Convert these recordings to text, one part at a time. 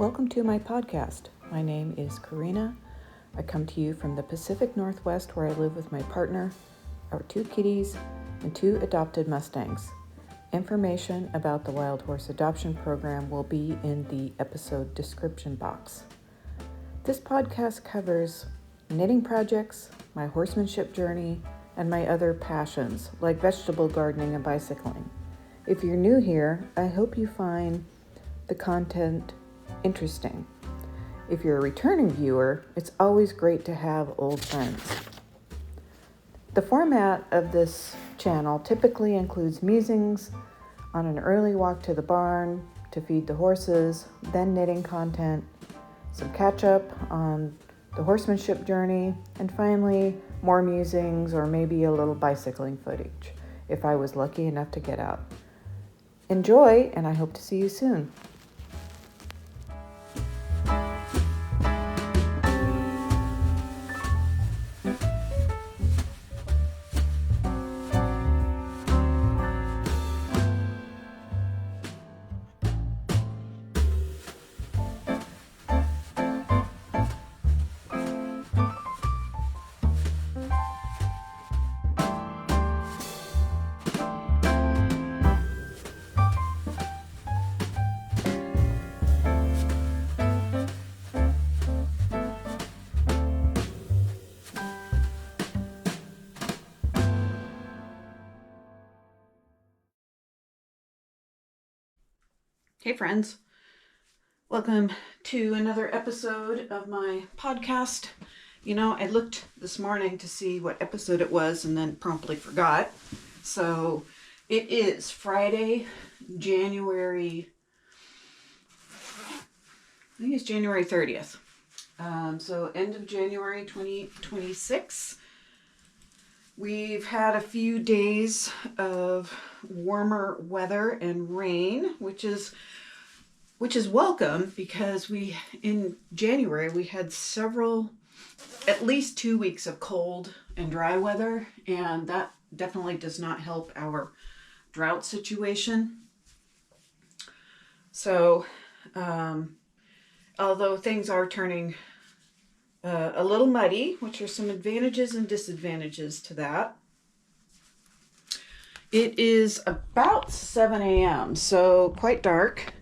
Welcome to my podcast. My name is Corrinala. I come to you from the Pacific Northwest, where I live with my partner, our 2 kitties, and 2 adopted Mustangs. Information about the Wildhorse adoption program will be in the episode description box. This podcast covers knitting projects, my horsemanship journey, and my other passions like vegetable gardening and bicycling. If you're new here, I hope you find the content interesting. If you're a returning viewer, it's always great to have old friends. The format of this channel typically includes musings on an early walk to the barn to feed the horses, then knitting content, some catch up on the horsemanship journey, and finally more musings or maybe a little bicycling footage if I was lucky enough to get out. Enjoy, and I hope to see you soon. Hey friends, welcome to another episode of my podcast. You know, I looked this morning to see what episode it was and then promptly forgot. So it is Friday, January 30th. So end of January 2026. We've had a few days of warmer weather and rain, which is welcome because in January we had at least 2 weeks of cold and dry weather, and that definitely does not help our drought situation. So, although things are turning a little muddy, which are some advantages and disadvantages to that. It is about 7 a.m., so quite dark.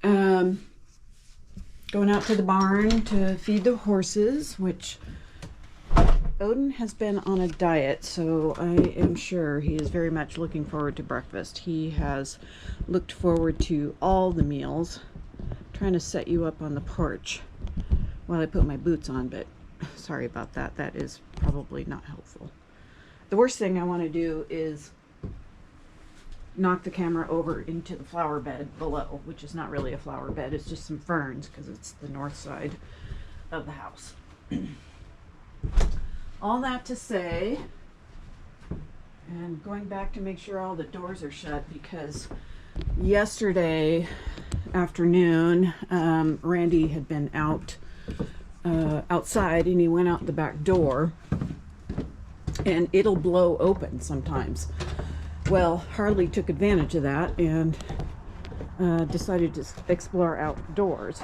Going out to the barn to feed the horses, which Odin has been on a diet, so I am sure he is very much looking forward to breakfast. He has looked forward to all the meals. I'm trying to set you up on the porch while I put my boots on, but sorry about that. That is probably not helpful. The worst thing I want to do is knock the camera over into the flower bed below, which is not really a flower bed. It's just some ferns because it's the north side of the house. All that to say, and going back to make sure all the doors are shut, because yesterday afternoon, Randy had been outside, and he went out the back door, and it'll blow open sometimes. Well, Harley took advantage of that and decided to explore outdoors.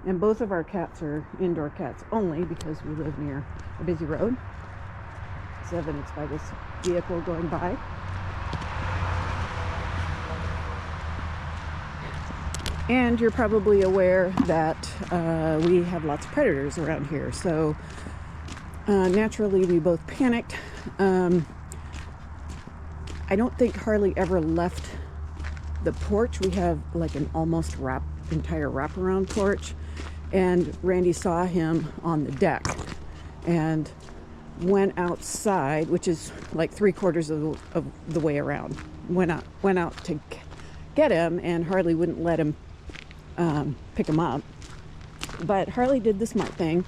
And both of our cats are indoor cats only because we live near a busy road, as evidenced by this vehicle going by. And you're probably aware that we have lots of predators around here. So naturally, we both panicked. I don't think Harley ever left the porch. We have like an almost entire wraparound porch. And Randy saw him on the deck and went outside, which is like 3/4 of the way around. Went out to get him, and Harley wouldn't let him pick him up. But Harley did the smart thing,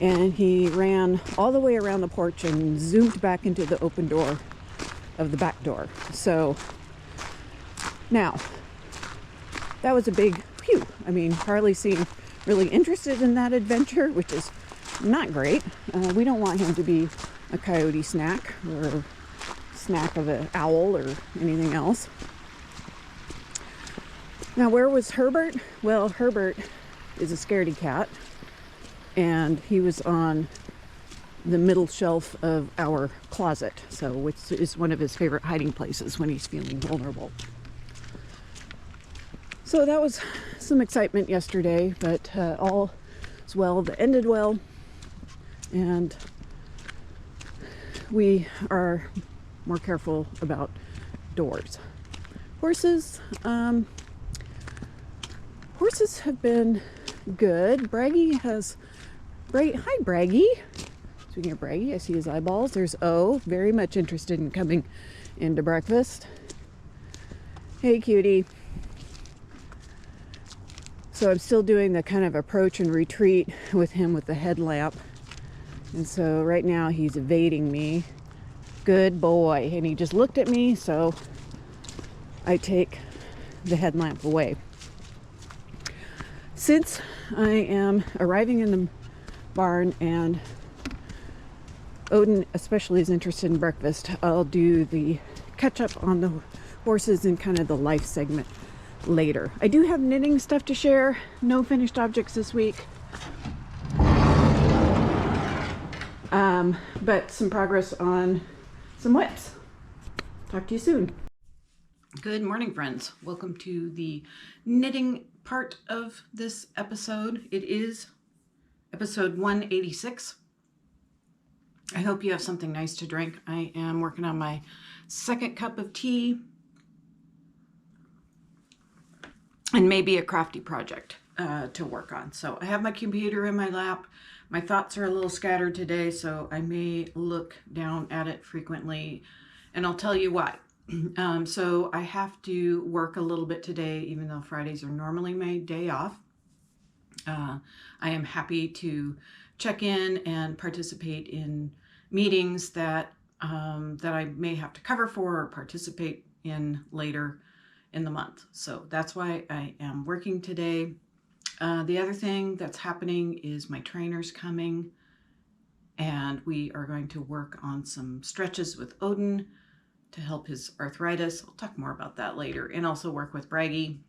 and he ran all the way around the porch and zoomed back into the open door of the back door. So now that was a big phew. I mean, Harley seemed really interested in that adventure, which is not great. We don't want him to be a coyote snack or snack of an owl or anything else. Now, where was Herbert? Well, Herbert is a scaredy cat, and he was on the middle shelf of our closet, so which is one of his favorite hiding places when he's feeling vulnerable. So that was some excitement yesterday, but all is well that ended well, and we are more careful about doors. Horses have been good. Bragi has hi Bragi. Speaking of Bragi, I see his eyeballs. There's O, very much interested in coming into breakfast. Hey cutie. So I'm still doing the kind of approach and retreat with him with the headlamp. And so right now he's evading me. Good boy. And he just looked at me, so I take the headlamp away. Since I am arriving in the barn and Odin especially is interested in breakfast, I'll do the catch up on the horses and kind of the life segment later. I do have knitting stuff to share. No finished objects this week. But some progress on some whips. Talk to you soon. Good morning, friends. Welcome to the knitting part of this episode. It is episode 186. I hope you have something nice to drink. I am working on my second cup of tea and maybe a crafty project to work on. So I have my computer in my lap. My thoughts are a little scattered today, so I may look down at it frequently, and I'll tell you why. So I have to work a little bit today, even though Fridays are normally my day off. I am happy to check in and participate in meetings that I may have to cover for or participate in later in the month. So that's why I am working today. The other thing that's happening is my trainer's coming, and we are going to work on some stretches with Odin to help his arthritis. I'll talk more about that later, and also work with Bragi.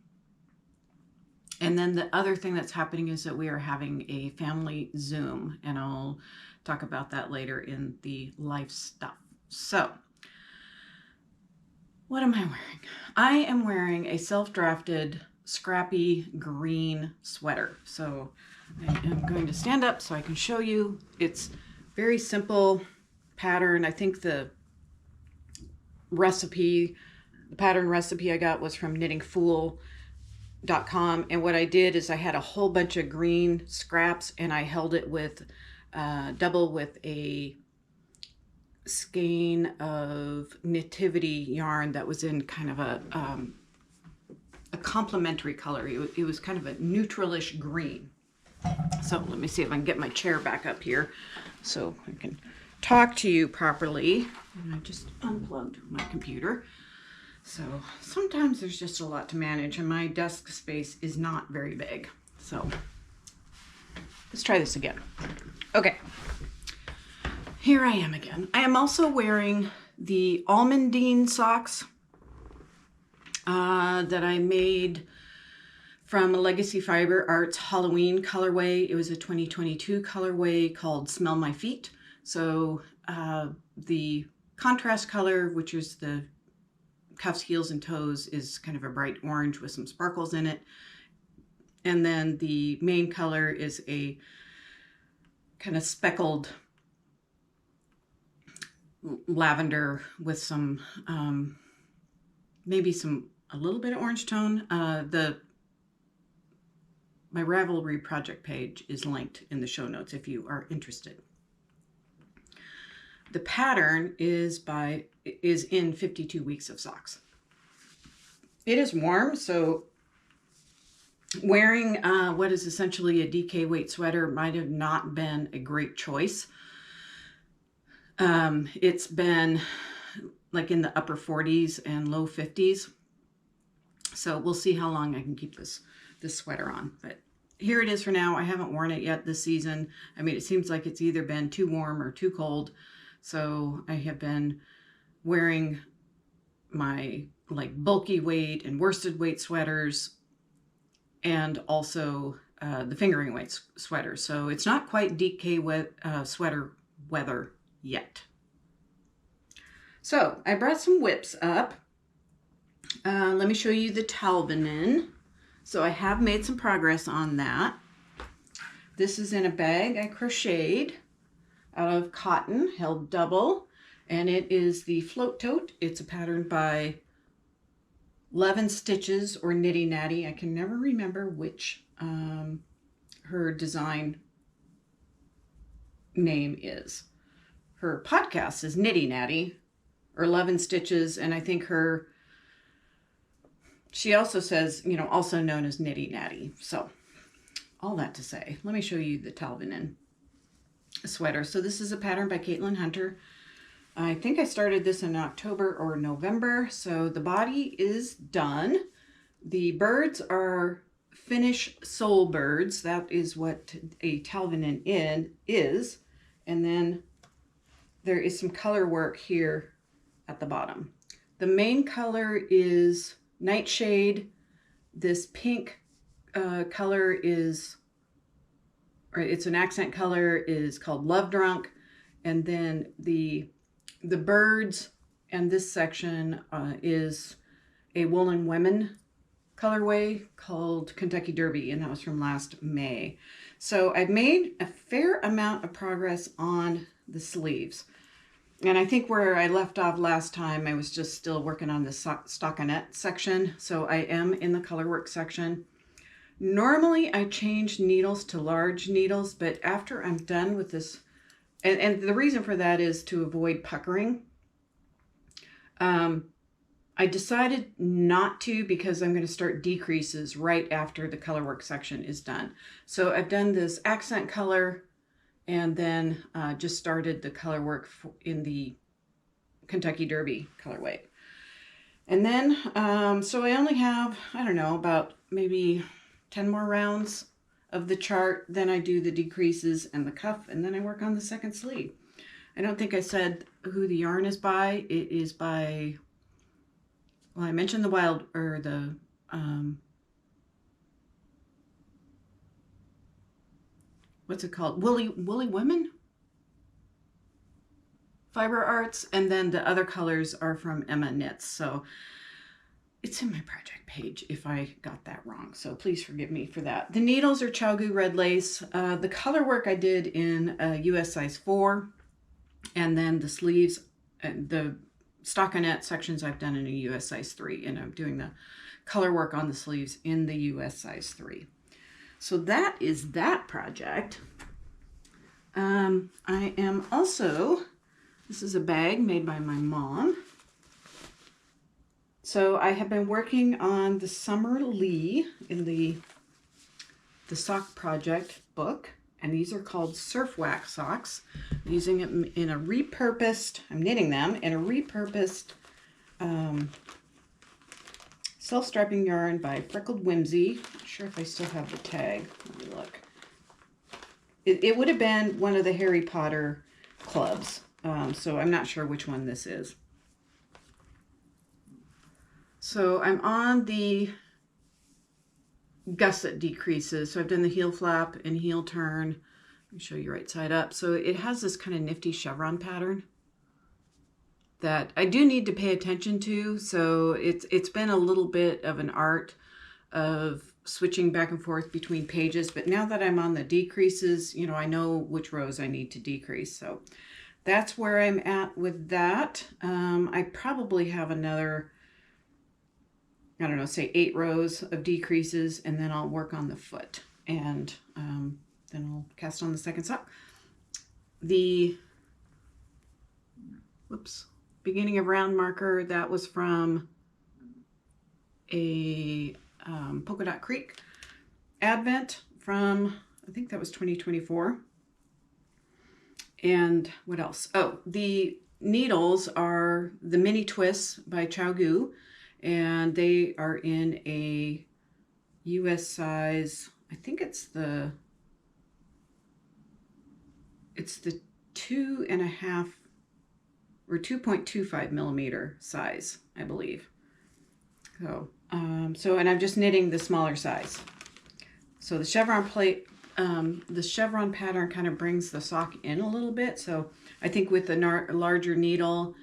And then the other thing that's happening is that we are having a family Zoom, and I'll talk about that later in the life stuff. So what am I wearing? I am wearing a self-drafted scrappy green sweater. So I am going to stand up so I can show you. It's very simple pattern. I think the pattern recipe I got was from knittingfool.com, and what I did is I had a whole bunch of green scraps and I held it with double with a skein of nativity yarn that was in kind of a complementary color. It was kind of a neutralish green. So let me see if I can get my chair back up here so I can talk to you properly. And I just unplugged my computer. So sometimes there's just a lot to manage, and my desk space is not very big. So let's try this again. Okay, here I am again. I am also wearing the Almondine socks that I made from a Legacy Fiber Arts Halloween colorway. It was a 2022 colorway called Smell My Feet. So the contrast color, which is the cuffs, heels, and toes, is kind of a bright orange with some sparkles in it. And then the main color is a kind of speckled lavender with some, maybe a little bit of orange tone. My Ravelry project page is linked in the show notes if you are interested. The pattern is in 52 weeks of socks. It is warm, so wearing what is essentially a DK weight sweater might have not been a great choice. It's been like in the upper 40s and low 50s. So we'll see how long I can keep this sweater on. But here it is for now. I haven't worn it yet this season. I mean, it seems like it's either been too warm or too cold. So I have been wearing my like bulky weight and worsted weight sweaters, and also the fingering weight sweater. So it's not quite DK sweater weather yet. So I brought some whips up. Let me show you the Talvinen. So I have made some progress on that. This is in a bag I crocheted out of cotton, held double, and it is the float tote. It's a pattern by Lotven Stitches or Nitty Natty. I can never remember which her design name is. Her podcast is Nitty Natty or Lotven Stitches, and I think she also says, you know, also known as Nitty Natty. So all that to say, let me show you the Talvinen sweater. So this is a pattern by Caitlin Hunter. I think I started this in October or November. So the body is done. The birds are Finnish soul birds. That is what a Talvinen is. And then there is some color work here at the bottom. The main color is Nightshade. This pink color is, or it's an accent color, is called Love Drunk. And then the birds and this section is a Woolen Women colorway called Kentucky Derby, and that was from last May. So I've made a fair amount of progress on the sleeves. And I think where I left off last time, I was just still working on the stockinette section. So I am in the colorwork section. Normally I change needles to large needles, but after I'm done with this, and the reason for that is to avoid puckering. I decided not to because I'm going to start decreases right after the colorwork section is done. So I've done this accent color and then just started the colorwork in the Kentucky Derby colorway. And then, so I only have, I don't know, about maybe 10 more rounds of the chart. Then I do the decreases and the cuff, and then I work on the second sleeve. I don't think I said who the yarn is by. It is by, well, I mentioned what's it called? Woolly Women? Fiber Arts, and then the other colors are from Emma Knits. So it's in my project page if I got that wrong, so please forgive me for that. The needles are Chalgu red lace. The color work I did in US size 4, and then the sleeves and the stockinette sections I've done in a US size 3, and I'm doing the color work on the sleeves in the US size 3. So that is that project. I am also, this is a bag made by my mom. So I have been working on the Summer Lee in the sock project book, and these are called Surf Wax socks. I'm using it in a repurposed, I'm knitting them in a repurposed self-striping yarn by Freckled Whimsey. Not sure if I still have the tag. Let me look. It would have been one of the Harry Potter clubs, so I'm not sure which one this is. So I'm on the gusset decreases. So I've done the heel flap and heel turn. Let me show you right side up. So it has this kind of nifty chevron pattern that I do need to pay attention to. So it's been a little bit of an art of switching back and forth between pages. But now that I'm on the decreases, you know, I know which rows I need to decrease. So that's where I'm at with that. I probably have another, I don't know, say 8 rows of decreases, and then I'll work on the foot, and then I'll cast on the second sock. The beginning of round marker, that was from a Polka Dot Creek Advent from, I think that was 2024. And what else? Oh, the needles are the Mini Twists by Chalgu, and they are in a US size, I think it's the 2.5 or 2.25 millimeter size, I believe. So, and I'm just knitting the smaller size. So the chevron plate, the chevron pattern kind of brings the sock in a little bit. So I think with the larger needle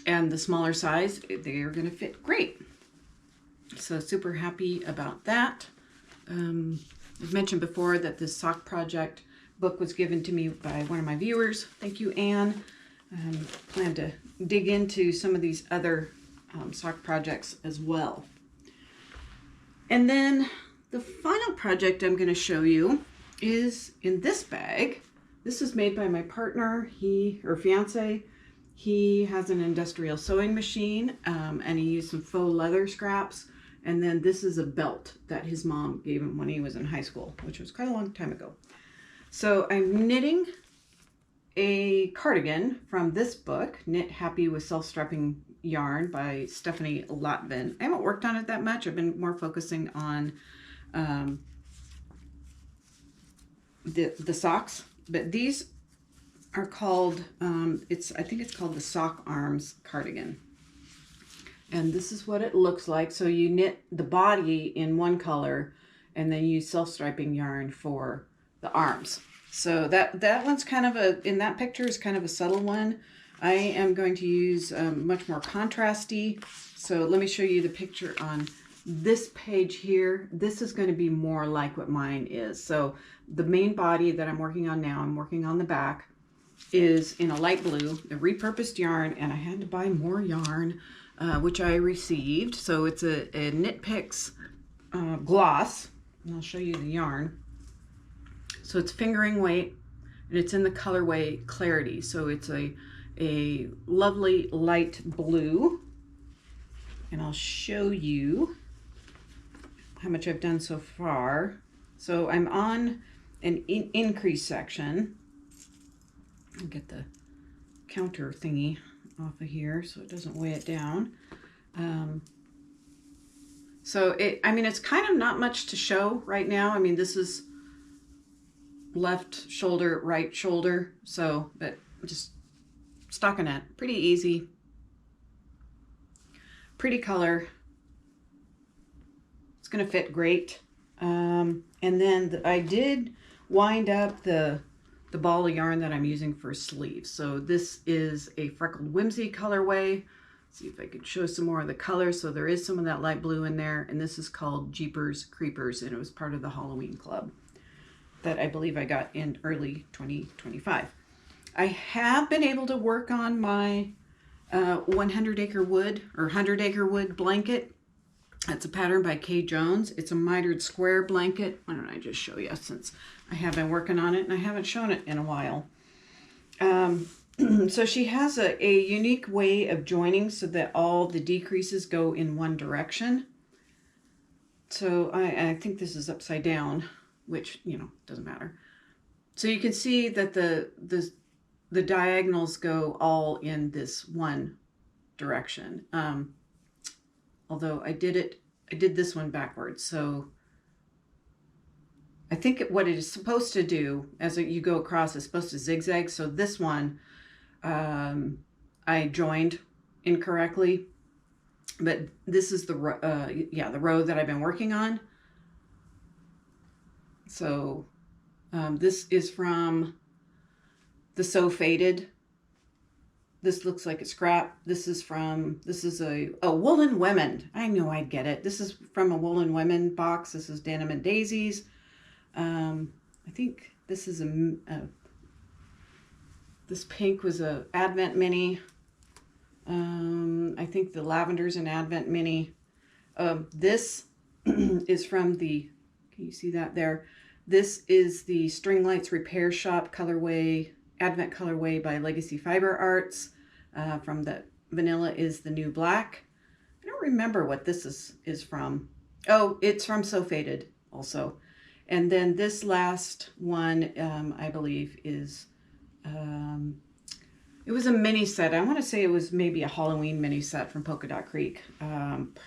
and the smaller size, they are going to fit great. So super happy about that. I've mentioned before that this sock project book was given to me by one of my viewers. Thank you, Anne. Plan to dig into some of these other sock projects as well. And then the final project I'm going to show you is in this bag. This is made by my partner, or fiance. He has an industrial sewing machine, and he used some faux leather scraps. And then this is a belt that his mom gave him when he was in high school, which was quite a long time ago. So I'm knitting a cardigan from this book, Knit Happy with Self-Strapping Yarn by Stephanie Lotven. I haven't worked on it that much. I've been more focusing on the socks, but these are called, I think it's called the Sock Arms Cardigan. And this is what it looks like. So you knit the body in one color and then use self-striping yarn for the arms. So that one's kind of in that picture is kind of a subtle one. I am going to use much more contrasty. So let me show you the picture on this page here. This is going to be more like what mine is. So the main body that I'm working on now, I'm working on the back, is in a light blue, the repurposed yarn, and I had to buy more yarn, which I received. So it's a Knit Picks gloss, and I'll show you the yarn. So it's fingering weight, and it's in the colorway Clarity. So it's a lovely light blue, and I'll show you how much I've done so far. So I'm on an increase section. I'll get the counter thingy off of here so it doesn't weigh it down. So it's kind of not much to show right now. I mean, this is left shoulder, right shoulder. So, but just stockinette, pretty easy, pretty color. It's going to fit great. And then I did wind up the ball of yarn that I'm using for sleeves. So this is a Freckled Whimsey colorway. See if I could show some more of the colors. So there is some of that light blue in there, and this is called Jeepers Creepers, and it was part of the Halloween club that I believe I got in early 2025. I have been able to work on my 100 Acre Wood blanket. That's a pattern by Kay Jones. It's a mitered square blanket. Why don't I just show you, since I have been working on it and I haven't shown it in a while. So she has a unique way of joining so that all the decreases go in one direction. So I think this is upside down, which, doesn't matter. So you can see that the diagonals go all in this one direction. Although I did this one backwards. So I think what it is supposed to do as you go across is supposed to zigzag. So this one, I joined incorrectly, but this is the row that I've been working on. So this is from the So Faded. This looks like a scrap. This is a Woolen Women. I knew I'd get it. This is from a Woolen Women box. This is Denim and Daisies. I think this is this pink was a Advent Mini. I think the lavender's an Advent Mini. This is from can you see that there? This is the String Lights Repair Shop colorway, Advent colorway by Legacy Fiber Arts. From the vanilla is the New Black. I don't remember what this is from. Oh, it's from So Faded also. And then this last one, I believe is, it was a mini set. I want to say it was maybe a Halloween mini set from Polka Dot Creek.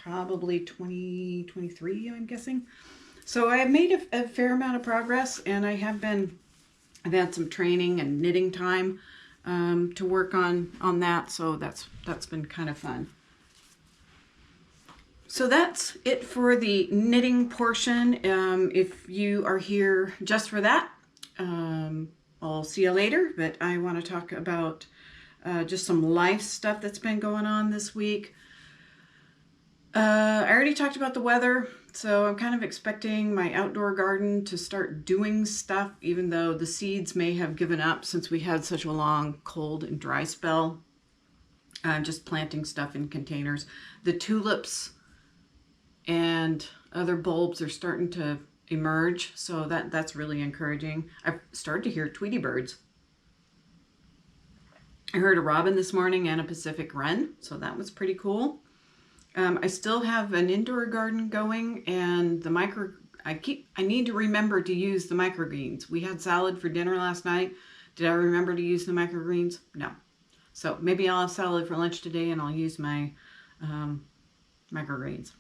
Probably 2023, I'm guessing. So I have made a fair amount of progress, and I've had some training and knitting time to work on that, so that's been kind of fun. So that's it for the knitting portion. If you are here just for that, I'll see you later, but I want to talk about just some life stuff that's been going on this week. I already talked about the weather, so I'm kind of expecting my outdoor garden to start doing stuff, even though the seeds may have given up since we had such a long cold and dry spell. I'm just planting stuff in containers. The tulips and other bulbs are starting to emerge, so that's really encouraging. I've started to hear Tweety birds. I heard a robin this morning and a Pacific wren, so that was pretty cool. I still have an indoor garden going, and the I need to remember to use the microgreens. We had salad for dinner last night. Did I remember to use the microgreens? No. So maybe I'll have salad for lunch today, and I'll use my microgreens.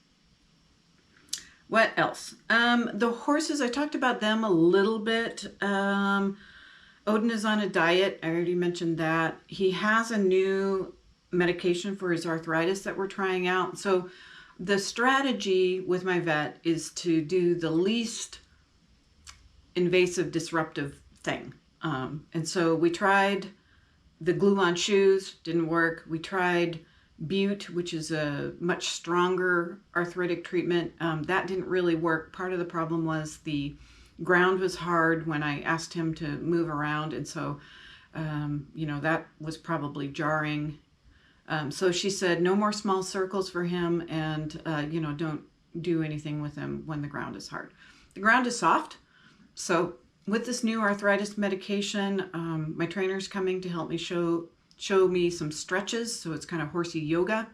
What else? The horses, I talked about them a little bit. Odin is on a diet. I already mentioned that. He has a new medication for his arthritis that we're trying out. So the strategy with my vet is to do the least invasive, disruptive thing. And so we tried the glue-on shoes, didn't work. We tried Butte, which is a much stronger arthritic treatment. That didn't really work. Part of the problem was the ground was hard when I asked him to move around, and so that was probably jarring. So she said no more small circles for him, and don't do anything with him when the ground is hard. The ground is soft, so with this new arthritis medication, my trainer's coming to help me show me some stretches, so it's kind of horsey yoga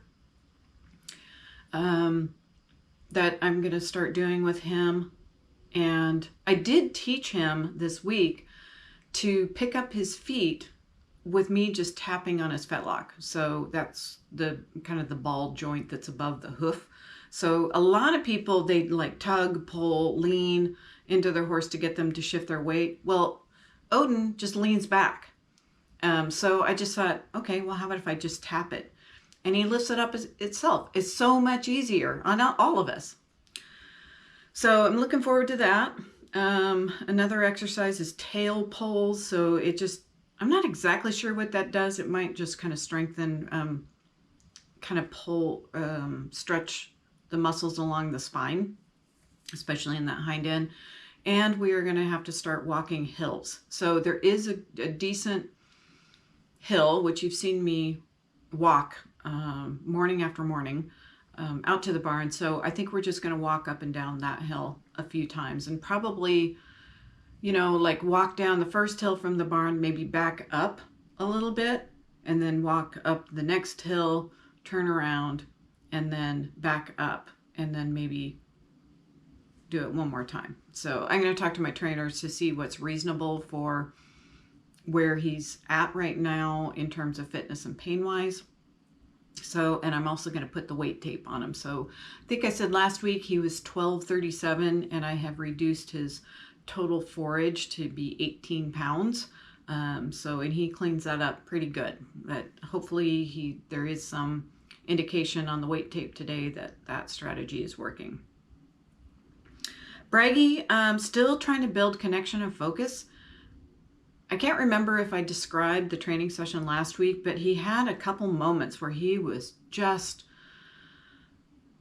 that I'm going to start doing with him. And I did teach him this week to pick up his feet with me just tapping on his fetlock. So that's the kind of the ball joint that's above the hoof. So a lot of people, they like tug, pull, lean into their horse to get them to shift their weight. Well, Odin just leans back. So I just thought, okay, well, how about if I just tap it? And he lifts it up itself. It's so much easier on all of us. So I'm looking forward to that. Another exercise is tail pulls. So I'm not exactly sure what that does. It might just kind of strengthen, kind of pull, stretch the muscles along the spine, especially in that hind end. And we are going to have to start walking hills. So there is a decent hill, which you've seen me walk morning after morning out to the barn. So I think we're just going to walk up and down that hill a few times, and probably, like walk down the first hill from the barn, maybe back up a little bit, and then walk up the next hill, turn around, and then back up, and then maybe do it one more time. So I'm going to talk to my trainers to see what's reasonable for where he's at right now in terms of fitness and pain wise. So, and I'm also going to put the weight tape on him. So I think I said last week he was 1237, and I have reduced his total forage to be 18 pounds. And he cleans that up pretty good, but hopefully there is some indication on the weight tape today that strategy is working. Bragi, still trying to build connection and focus. I can't remember if I described the training session last week, but he had a couple moments where he was just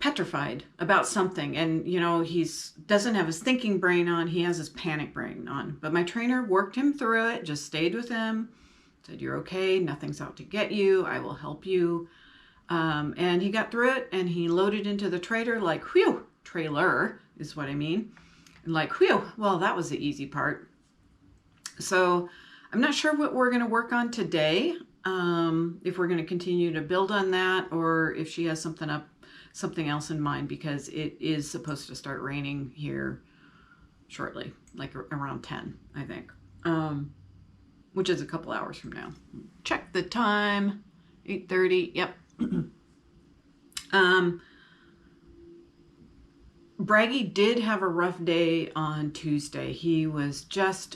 petrified about something. And, he doesn't have his thinking brain on, he has his panic brain on. But my trainer worked him through it, just stayed with him, said, "You're okay, nothing's out to get you, I will help you." And he got through it, and he loaded into the trailer like, whew, trailer is what I mean. And like, whew, well, that was the easy part. So I'm not sure what we're going to work on today, if we're going to continue to build on that, or if she has something else in mind, because it is supposed to start raining here shortly, like around 10, I think, which is a couple hours from now. Check the time, 8:30. Yep. Bragi did have a rough day on Tuesday. He was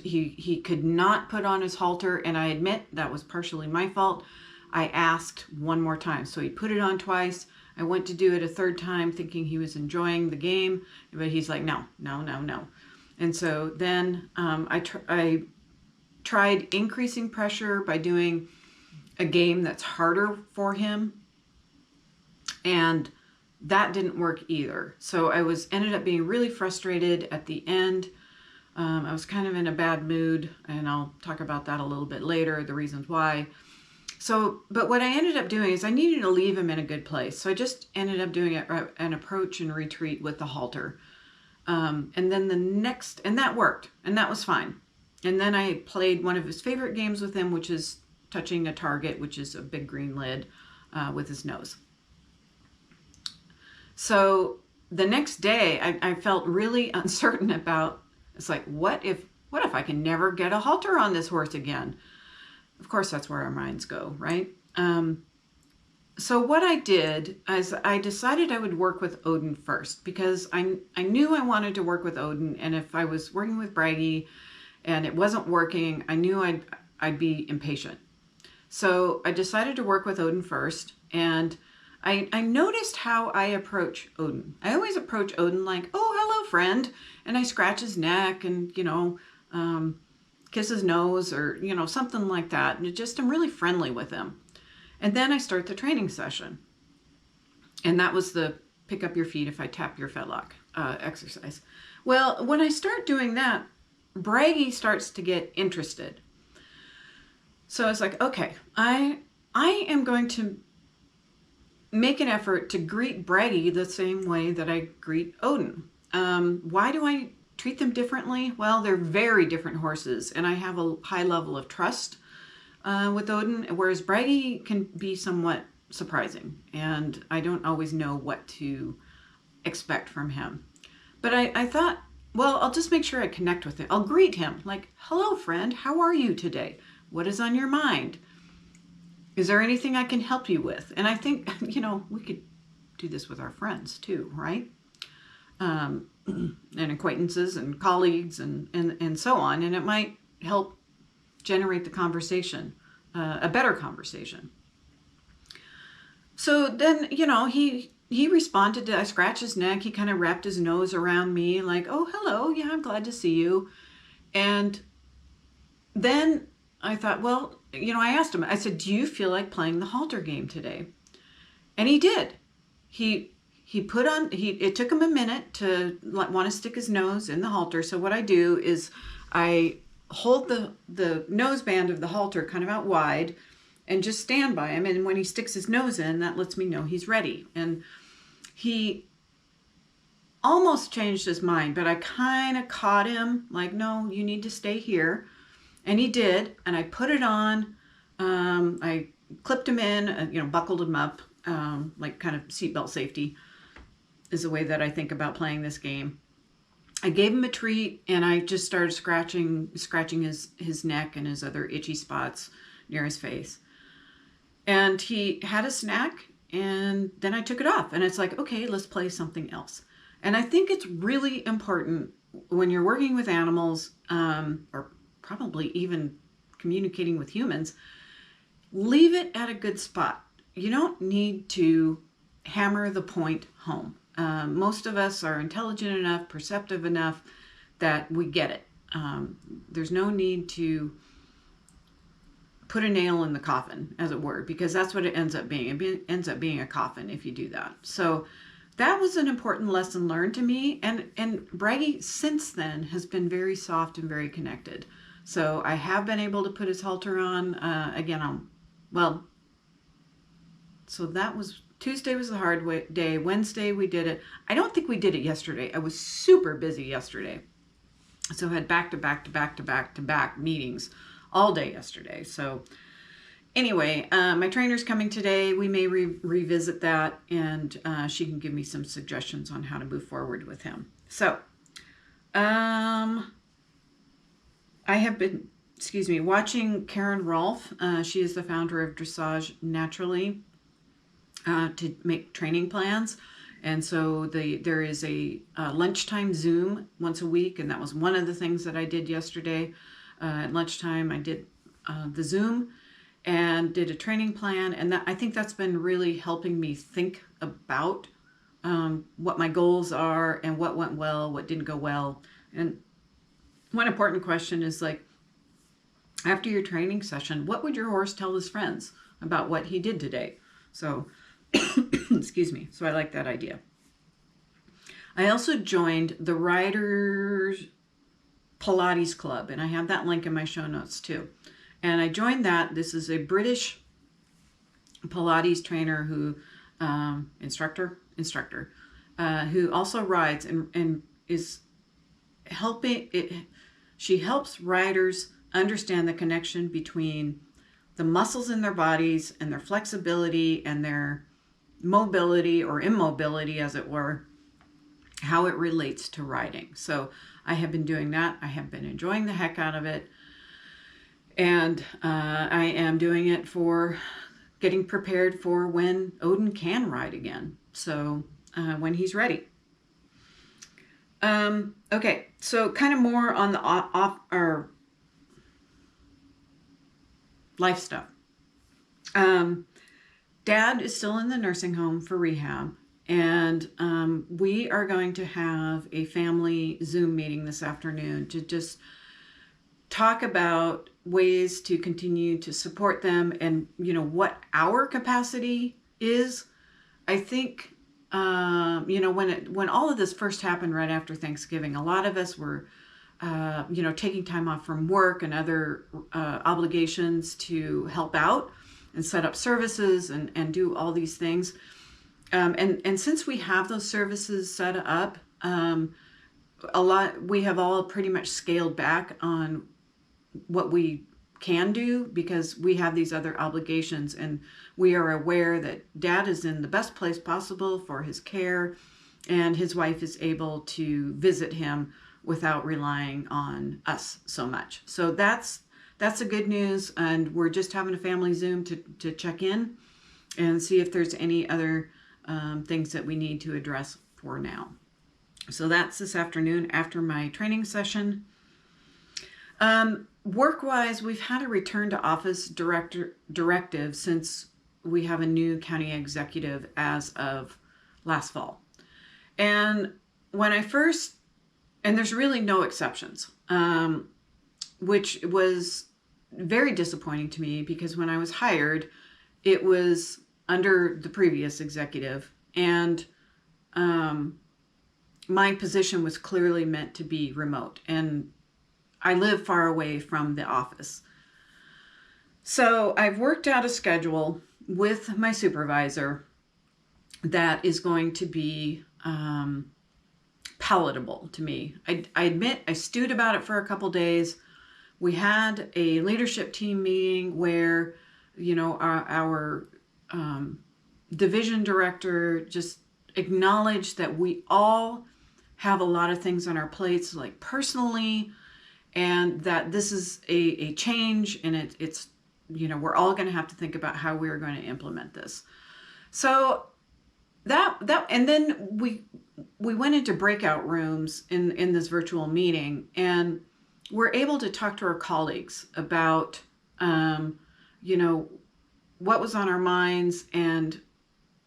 he could not put on his halter, and I admit that was partially my fault. I asked one more time. So he put it on twice. I went to do it a third time thinking he was enjoying the game, but he's like, no, no, no, no. And so then I tried increasing pressure by doing a game that's harder for him, and that didn't work either. So I ended up being really frustrated at the end. I was kind of in a bad mood, and I'll talk about that a little bit later, the reasons why. So, but what I ended up doing is I needed to leave him in a good place. So I just ended up doing an approach and retreat with the halter. And then and that worked, and that was fine. And then I played one of his favorite games with him, which is touching a target, which is a big green lid with his nose. So the next day I felt really uncertain about, it's like, what if I can never get a halter on this horse again? Of course, that's where our minds go, right? So what I did is I decided I would work with Odin first, because I knew I wanted to work with Odin, and if I was working with Bragi and it wasn't working, I knew I'd be impatient. So I decided to work with Odin first, and I noticed how I approach Odin. I always approach Odin like, oh, hello, friend. And I scratch his neck and, kiss his nose or, something like that. And I'm really friendly with him. And then I start the training session. And that was the pick up your feet if I tap your fetlock exercise. Well, when I start doing that, Bragi starts to get interested. So I was like, okay, I am going to make an effort to greet Bragi the same way that I greet Odin. Why do I treat them differently? Well, they're very different horses, and I have a high level of trust with Odin, whereas Bragi can be somewhat surprising, and I don't always know what to expect from him. But I thought, well, I'll just make sure I connect with him. I'll greet him like, hello, friend, how are you today? What is on your mind? Is there anything I can help you with? And I think, we could do this with our friends too, right? And acquaintances and colleagues and so on. And it might help generate the conversation, a better conversation. So then, he responded to, I scratched his neck. He kind of wrapped his nose around me like, oh, hello. Yeah, I'm glad to see you. And then I thought, well, I asked him, I said, do you feel like playing the halter game today? And he did. It took him a minute to want to stick his nose in the halter. So what I do is I hold the nose band of the halter kind of out wide and just stand by him. And when he sticks his nose in, that lets me know he's ready. And he almost changed his mind, but I kind of caught him like, no, you need to stay here. And he did, and I put it on. I clipped him in, buckled him up, like kind of seatbelt safety is the way that I think about playing this game. I gave him a treat, and I just started scratching his neck and his other itchy spots near his face. And he had a snack, and then I took it off. And it's like, okay, let's play something else. And I think it's really important when you're working with animals, or probably even communicating with humans, leave it at a good spot. You don't need to hammer the point home. Most of us are intelligent enough, perceptive enough that we get it. There's no need to put a nail in the coffin, as it were, because that's what it ends up being. It ends up being a coffin if you do that. So that was an important lesson learned to me. And Bragi since then has been very soft and very connected. So I have been able to put his halter on again. So that was Tuesday was the hard day. Wednesday we did it. I don't think we did it yesterday. I was super busy yesterday. So I had back to back meetings all day yesterday. So anyway, my trainer's coming today. We may revisit that, and she can give me some suggestions on how to move forward with him. So I have been, watching Karen Rolfe. She is the founder of Dressage Naturally, to make training plans. And so there is a lunchtime Zoom once a week, and that was one of the things that I did yesterday. At lunchtime, I did the Zoom, and did a training plan. And I think that's been really helping me think about what my goals are and what went well, what didn't go well. And one important question is like, after your training session, what would your horse tell his friends about what he did today? So, excuse me. So I like that idea. I also joined the Riders Pilates Club, and I have that link in my show notes too. And I joined that. This is a British Pilates trainer who, instructor, who also rides and is helping it. She helps riders understand the connection between the muscles in their bodies and their flexibility and their mobility or immobility, as it were, how it relates to riding. So I have been doing that. I have been enjoying the heck out of it. And I am doing it for getting prepared for when Odin can ride again. So when he's ready. Okay, so kind of more on the off or life stuff. Dad is still in the nursing home for rehab, and we are going to have a family Zoom meeting this afternoon to just talk about ways to continue to support them and, you know, what our capacity is. I think, you know, when all of this first happened right after Thanksgiving, a lot of us were, you know, taking time off from work and other obligations to help out and set up services and do all these things. And since we have those services set up, we have all pretty much scaled back on what we can do because we have these other obligations, and we are aware that Dad is in the best place possible for his care, and his wife is able to visit him without relying on us so much. So that's the good news, and we're just having a family Zoom to check in and see if there's any other things that we need to address for now. So that's this afternoon after my training session. Work-wise, we've had a return to office directive since we have a new county executive as of last fall. And when I first, and there's really no exceptions, which was very disappointing to me because when I was hired, it was under the previous executive, and my position was clearly meant to be remote, and I live far away from the office. So I've worked out a schedule with my supervisor that is going to be palatable to me. I admit I stewed about it for a couple days. We had a leadership team meeting where, you know, our division director just acknowledged that we all have a lot of things on our plates, like personally, and that this is a change, and it's, you know, we're all going to have to think about how we're going to implement this. So that and then we went into breakout rooms in this virtual meeting, and we're able to talk to our colleagues about, you know, what was on our minds and,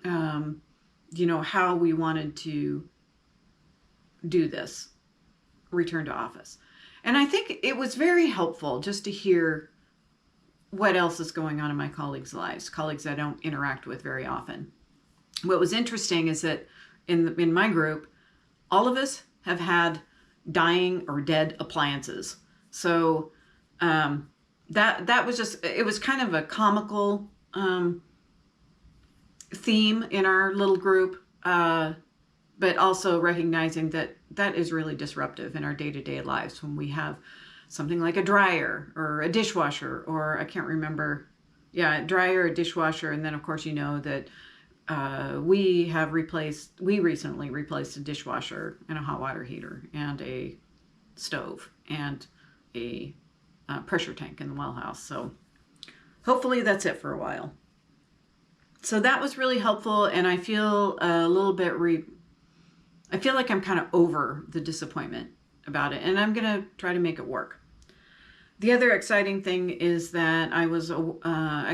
you know, how we wanted to do this return to office. And I think it was very helpful just to hear what else is going on in my colleagues' lives, colleagues I don't interact with very often. What was interesting is that in my group, all of us have had dying or dead appliances. So that was just, it was kind of a comical theme in our little group, but also recognizing that that is really disruptive in our day-to-day lives when we have something like a dryer or a dishwasher, or I can't remember, a dryer, a dishwasher, and then of course you know that we recently replaced a dishwasher and a hot water heater and a stove and a pressure tank in the well house. So hopefully that's it for a while. So that was really helpful, and I feel a little bit I feel like I'm kind of over the disappointment about it, and I'm going to try to make it work. The other exciting thing is that I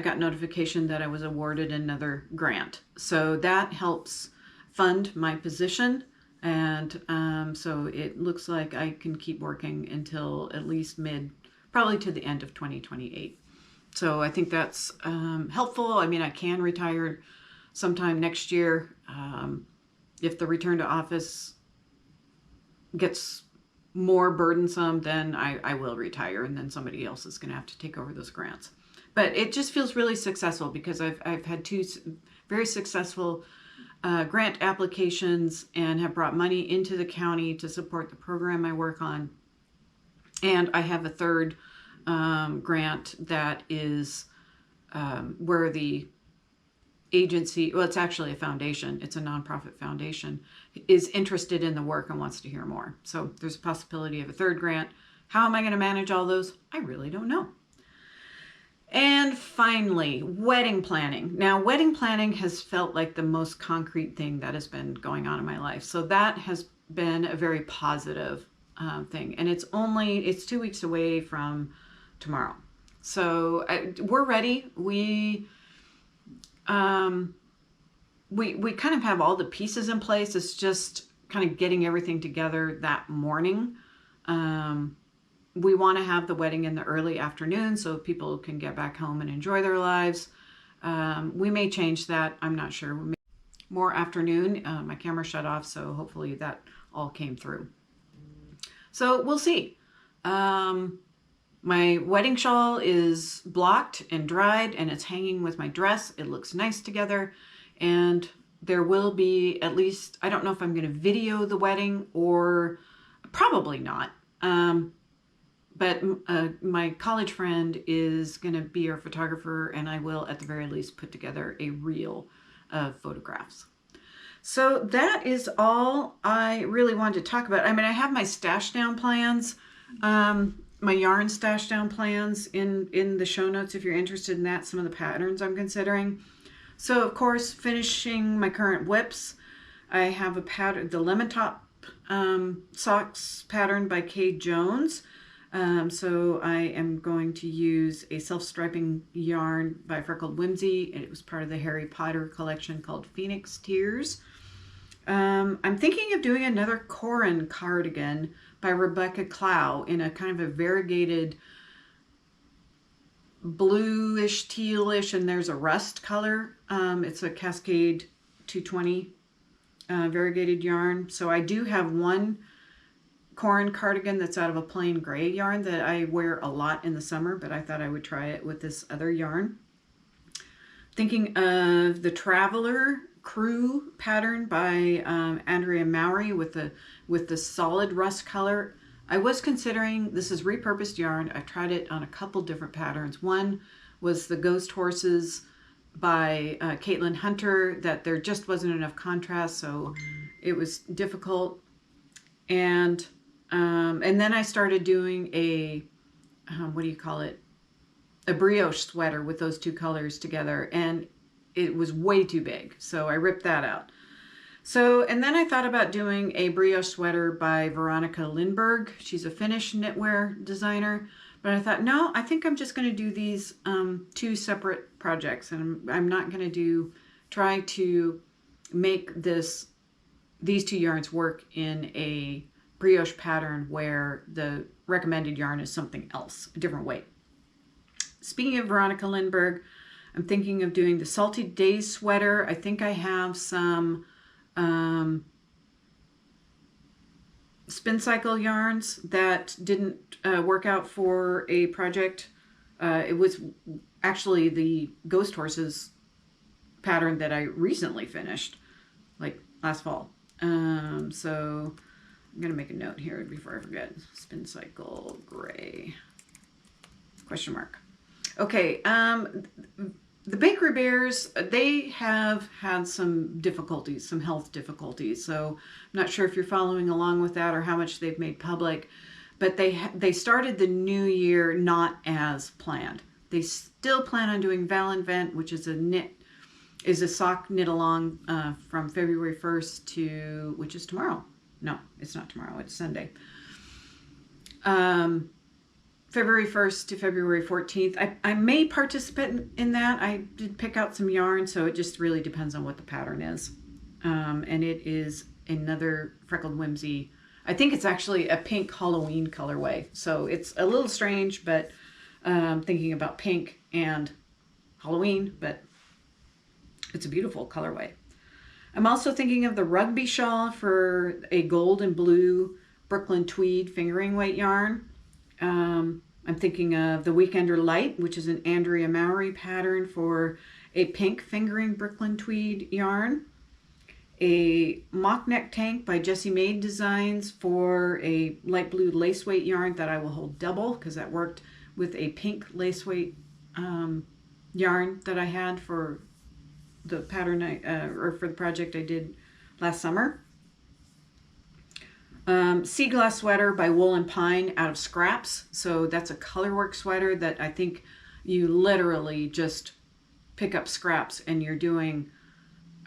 got notification that I was awarded another grant. So that helps fund my position. And so it looks like I can keep working until at least probably to the end of 2028. So I think that's helpful. I mean, I can retire sometime next year. If the return to office gets more burdensome, then I will retire, and then somebody else is going to have to take over those grants. But it just feels really successful because I've had 2 very successful grant applications and have brought money into the county to support the program I work on. And I have a third grant that is where the agency, well, it's actually a foundation, it's a nonprofit foundation, is interested in the work and wants to hear more. So there's a possibility of a third grant. How am I going to manage all those? I really don't know. And finally, wedding planning. Now, wedding planning has felt like the most concrete thing that has been going on in my life. So that has been a very positive thing. And it's 2 weeks away from tomorrow. So we're ready. We kind of have all the pieces in place. It's just kind of getting everything together that morning. We want to have the wedding in the early afternoon so people can get back home and enjoy their lives. We may change that. I'm not sure. More afternoon. My camera shut off, so hopefully that all came through. So we'll see. My wedding shawl is blocked and dried, and it's hanging with my dress. It looks nice together. And there will be at least, I don't know if I'm going to video the wedding or probably not. But my college friend is going to be our photographer, and I will at the very least put together a reel of photographs. So that is all I really wanted to talk about. I mean, I have my stash down plans, my yarn stash down plans in the show notes if you're interested in that, some of the patterns I'm considering. So of course, finishing my current whips, I have a pattern, the Lemon Top Socks pattern by Kay Jones. So I am going to use a self-striping yarn by Freckled Whimsey. It was part of the Harry Potter collection called Phoenix Tears. I'm thinking of doing another Corin cardigan by Rebecca Clow in a kind of a variegated bluish, tealish, and there's a rust color. It's a Cascade 220 variegated yarn. So I do have one Corin cardigan that's out of a plain gray yarn that I wear a lot in the summer, but I thought I would try it with this other yarn. Thinking of the Traveler Crew pattern by Andrea Mowry with the solid rust color. I was considering, this is repurposed yarn. I've tried it on a couple different patterns. One was the Ghost Horses by Caitlin Hunter, that there just wasn't enough contrast, so it was difficult. And then I started doing a, what do you call it? A brioche sweater with those two colors together, and it was way too big, so I ripped that out. So, and then I thought about doing a brioche sweater by Veronica Lindberg. She's a Finnish knitwear designer, but I thought, no, I think I'm just going to do these two separate projects, and I'm not going to try to make these two yarns work in a brioche pattern where the recommended yarn is something else, a different weight. Speaking of Veronica Lindberg, I'm thinking of doing the Salty Days sweater. I think I have some spin cycle yarns that didn't work out for a project. It was actually the Ghost Horses pattern that I recently finished, like last fall. So I'm going to make a note here before I forget. Spin cycle gray, question mark. Okay, the Bakery Bears, they have had some difficulties, some health difficulties. So I'm not sure if you're following along with that or how much they've made public, but they started the new year not as planned. They still plan on doing Valinvent, which is a sock knit along from February 1st to, which is tomorrow. No, it's not tomorrow, it's Sunday. February 1st to February 14th. I may participate in that. I did pick out some yarn, so it just really depends on what the pattern is. And it is another Freckled Whimsey. I think it's actually a pink Halloween colorway. So it's a little strange, but thinking about pink and Halloween, but it's a beautiful colorway. I'm also thinking of the rugby shawl for a gold and blue Brooklyn tweed fingering weight yarn. I'm thinking of the Weekender Light, which is an Andrea Mowry pattern for a pink fingering Brooklyn tweed yarn. A mock neck tank by Jessie Maid Designs for a light blue lace weight yarn that I will hold double because that worked with a pink lace weight yarn that I had for the pattern or for the project I did last summer. Sea Glass Sweater by Wool and Pine out of scraps. So that's a colorwork sweater that I think you literally just pick up scraps and you're doing,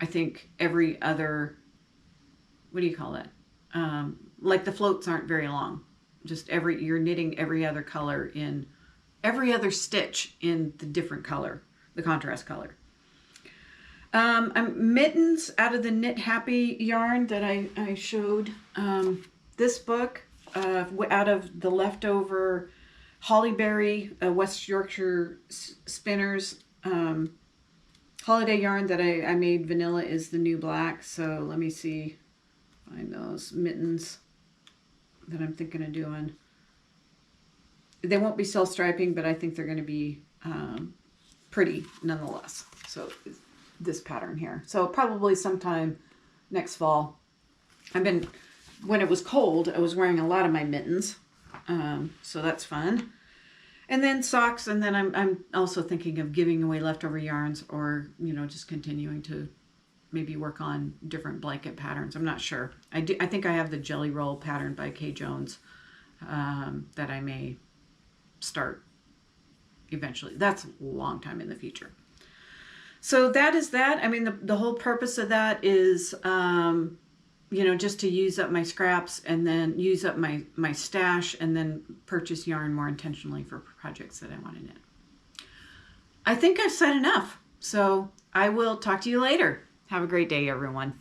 I think, every other, what do you call it? Like the floats aren't very long. Just you're knitting every other color in, every other stitch in the different color, the contrast color. Mittens out of the Knit Happy yarn that I showed. This book out of the leftover Hollyberry West Yorkshire Spinners holiday yarn that I made. Vanilla is the new black. So let me see, find those mittens that I'm thinking of doing. They won't be self-striping, but I think they're going to be pretty nonetheless. So this pattern here. So probably sometime next fall. When it was cold, I was wearing a lot of my mittens. So that's fun. And then socks, and then I'm also thinking of giving away leftover yarns or, just continuing to maybe work on different blanket patterns. I'm not sure. I think I have the Jelly Roll pattern by Kay Jones that I may start eventually. That's a long time in the future. So that is that. I mean, the whole purpose of that is, just to use up my scraps and then use up my stash and then purchase yarn more intentionally for projects that I want to knit. I think I've said enough. So I will talk to you later. Have a great day, everyone.